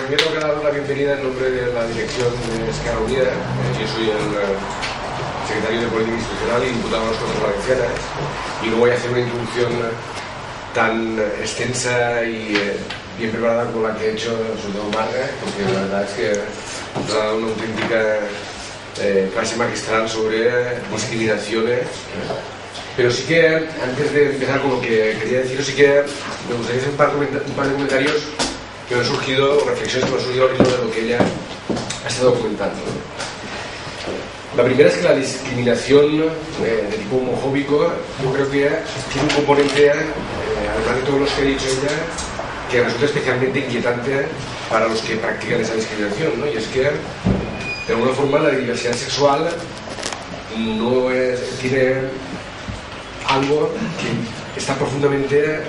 mí me toca dar la bienvenida en nombre de la dirección de Esquerra Unida. Yo soy el secretario de Política Institucional y diputado de las Cortes Valencianas, y no voy a hacer una introducción tan extensa y bien preparada como la que ha hecho sobre todo Marga, porque la verdad es que nos ha dado una auténtica clase magistral sobre discriminaciones. Pero sí que, antes de empezar con lo que quería deciros, sí que me gustaría hacer un par de comentarios que me han surgido, o reflexiones que me han surgido al hilo de lo que ella ha estado comentando. La primera es que la discriminación de tipo homofóbico, yo creo que tiene un componente, además de todos los que ha dicho ella, que resulta especialmente inquietante para los que practican esa discriminación, ¿no? Y es que, de alguna forma, la diversidad sexual no tiene algo que está profundamente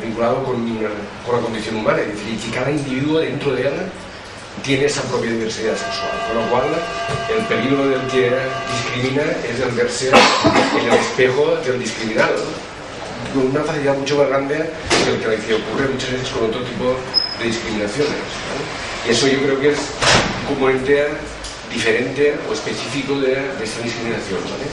vinculado con la condición humana, es decir, que cada individuo dentro de él tiene esa propia diversidad sexual, con lo cual el peligro del que discrimina es el verse en el espejo del discriminado, ¿no? Con una facilidad mucho más grande que el que ocurre muchas veces con otro tipo de discriminaciones, ¿no? Y eso yo creo que es un componente diferente o específico de esta discriminación, ¿vale?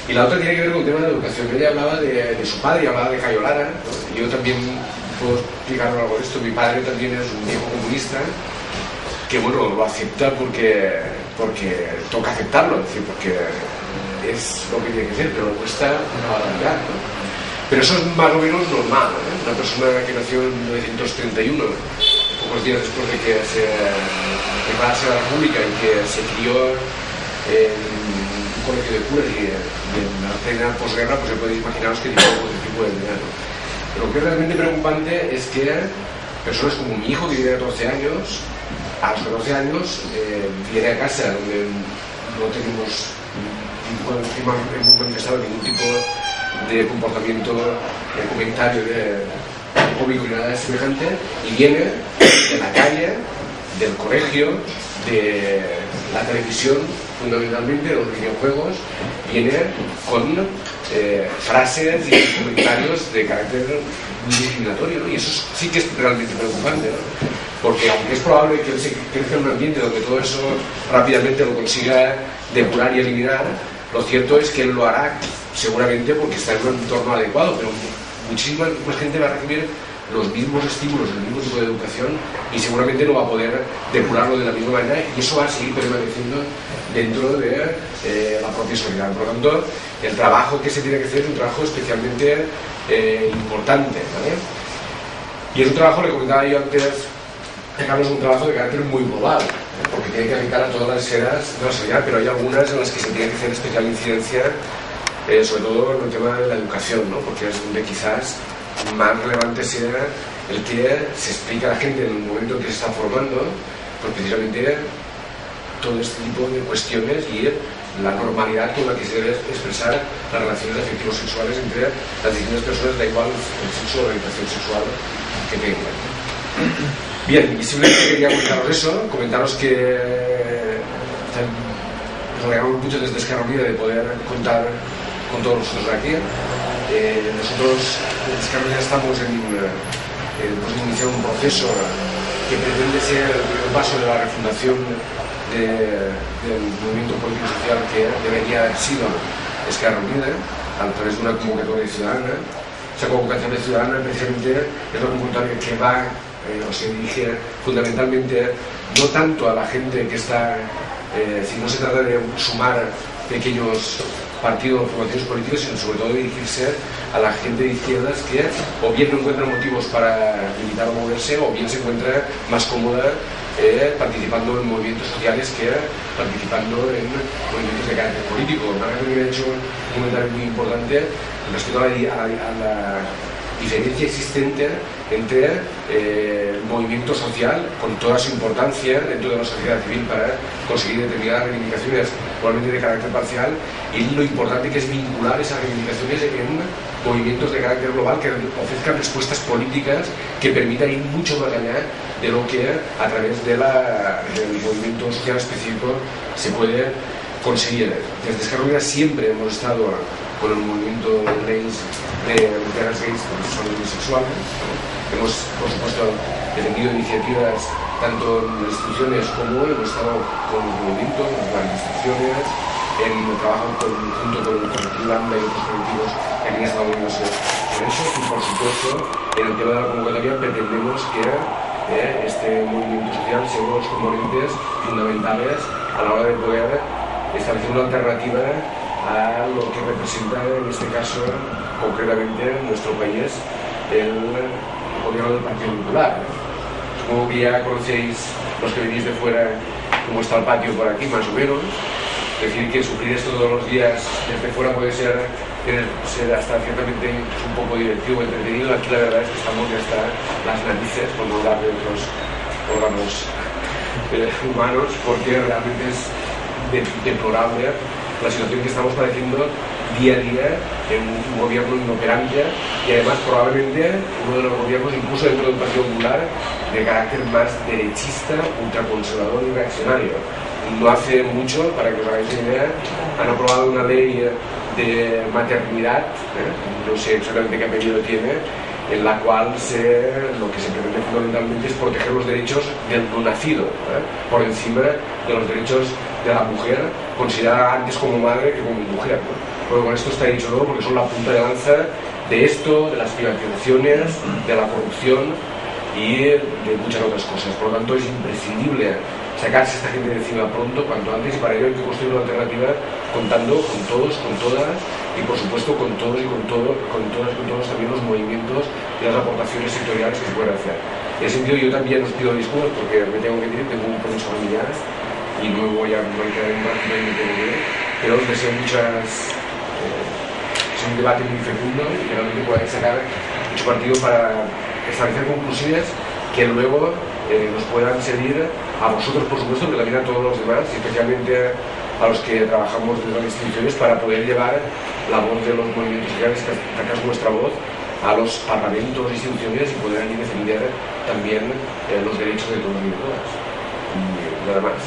Y la otra tiene que ver con el tema de la educación. Ella hablaba de su padre y hablaba de Cayo Lara, ¿no? Yo también puedo explicar algo de esto. Mi padre también es un viejo comunista que, bueno, lo acepta porque toca aceptarlo, es decir, porque es lo que tiene que ser, pero le cuesta una barbaridad, ¿no? Pero eso es más o menos normal, ¿no? Una persona que nació en 1931, pocos días después de que se declarase la República y que se crió en un colegio de curas y en la plena posguerra, pues ya podéis imaginaros qué tipo de vida, ¿no? Pero lo que es realmente preocupante es que personas como mi hijo, que tiene 14 años, a los 14 años viene a casa donde no tenemos hemos manifestado ningún tipo de comportamiento, de comentario cómico ni nada semejante, y viene de la calle, del colegio, de la televisión, fundamentalmente de los videojuegos, viene con frases y comentarios de carácter discriminatorio, ¿no? Y eso sí que es realmente preocupante, ¿no? Porque aunque es probable que él se crezca en un ambiente donde todo eso rápidamente lo consiga depurar y eliminar, lo cierto es que él lo hará seguramente porque está en un entorno adecuado, pero muchísima más gente va a recibir los mismos estímulos, el mismo tipo de educación, y seguramente no va a poder depurarlo de la misma manera, y eso va a seguir permaneciendo dentro de la propia sociedad. Por lo tanto, el trabajo que se tiene que hacer es un trabajo especialmente importante, ¿vale? Y es un trabajo, le comentaba yo antes, es un trabajo de carácter muy global, ¿eh? Porque tiene que afectar a todas las esferas de la sociedad, pero hay algunas en las que se tiene que hacer especial incidencia, sobre todo en el tema de la educación, ¿no? Porque es donde quizás más relevante sea el que se explica a la gente en el momento en que se está formando, pues precisamente todo este tipo de cuestiones y la normalidad con la que se debe expresar las relaciones afectivos sexuales entre las distintas personas, da igual el sexo o la orientación sexual que tengan. Bien, y simplemente quería comentaros eso, comentaros que nos alegramos mucho desde Esquerra Unida de poder contar con todos nosotros aquí. Nosotros en Esquerra Unida estamos iniciando un proceso que pretende ser el primer paso de la refundación del movimiento político social que debería haber sido Esquerra Unida a través de una convocatoria ciudadana. Esa convocatoria ciudadana precisamente es una convocatoria que va o se dirige fundamentalmente no tanto a la gente que está, si no se trata de sumar pequeños partidos o formaciones políticas, sino sobre todo dirigirse a la gente de izquierdas que o bien no encuentra motivos para limitar o moverse, o bien se encuentra más cómoda participando en movimientos sociales que participando en movimientos de carácter político. Marga también ha hecho un comentario muy importante respecto a la diferencia existente entre el movimiento social, con toda su importancia dentro de la sociedad civil para conseguir determinadas reivindicaciones, probablemente de carácter parcial, y lo importante que es vincular esas reivindicaciones en movimientos de carácter global que ofrezcan respuestas políticas que permitan ir mucho más allá de lo que a través del movimiento social específico se puede conseguir. Desde Esquerra Unida siempre hemos estado con el movimiento de lesbianas, gays, son bisexuales. Hemos, por supuesto, defendido iniciativas tanto en las instituciones como hemos estado con los movimientos, en las instituciones, en el trabajo junto con el colectivo AMBA y otros colectivos que han estado moviéndose en eso, y por supuesto en el tema de la convocatoria pretendemos que este movimiento social sea uno de los componentes fundamentales a la hora de poder establecer una alternativa a lo que representa en este caso concretamente en nuestro país el gobierno del Partido Popular. Supongo que ya conocéis, los que venís de fuera, cómo está el patio por aquí, más o menos. Es decir, que sufrir esto todos los días desde fuera puede ser hasta ciertamente un poco divertido, entretenido. Aquí la verdad es que estamos ya hasta las narices, por no hablar de otros órganos humanos, porque realmente es deplorable la situación que estamos padeciendo día a día en un gobierno inoperante y además probablemente uno de los gobiernos, incluso dentro del Partido Popular, de carácter más derechista, ultraconservador y reaccionario. No hace mucho, para que os hagáis una idea, han aprobado una ley de maternidad, no sé exactamente qué apellido tiene, en la cual lo que se pretende fundamentalmente es proteger los derechos del no nacido, por encima de los derechos de la mujer, considerada antes como madre que como mujer. Pero con esto está dicho todo, porque son la punta de lanza de esto, de las privatizaciones, de la corrupción y de muchas otras cosas. Por lo tanto, es imprescindible sacarse a esta gente de encima pronto, cuanto antes, y para ello hay que construir una alternativa contando con todos, con todas, y por supuesto con todos y con todas y con todos también los movimientos y las aportaciones sectoriales que se pueden hacer. En ese sentido, yo también os pido disculpas porque me tengo que ir, tengo un compromiso familiar y no me voy a quedar en paz y me tengo que ir, pero os deseo muchas... es un debate muy fecundo y realmente podáis sacar mucho partido para establecer conclusiones que luego nos puedan servir a vosotros, por supuesto, pero también a todos los demás, y especialmente a los que trabajamos desde las instituciones, para poder llevar la voz de los movimientos sociales, que acaso nuestra voz, a los parlamentos, instituciones, y poder allí defender también los derechos de todos y de todas. Y nada más.